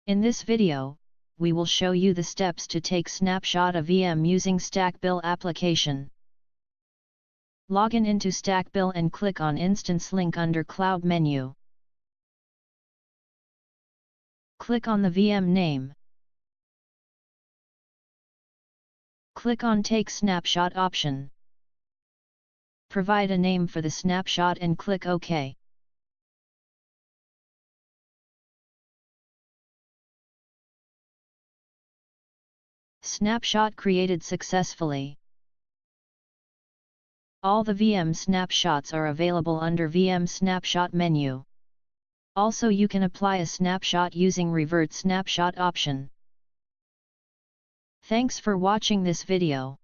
In this video, we will show you the steps to take snapshot of VM using StackBill application. Log in into StackBill and click on Instance link under Cloud menu. Click on the VM name. Click on Take Snapshot option. Provide a name for the snapshot and click OK. Snapshot created successfully. All the VM snapshots are available under VM Snapshot menu. Also, you can apply a snapshot using Revert Snapshot option. Thanks for watching this video.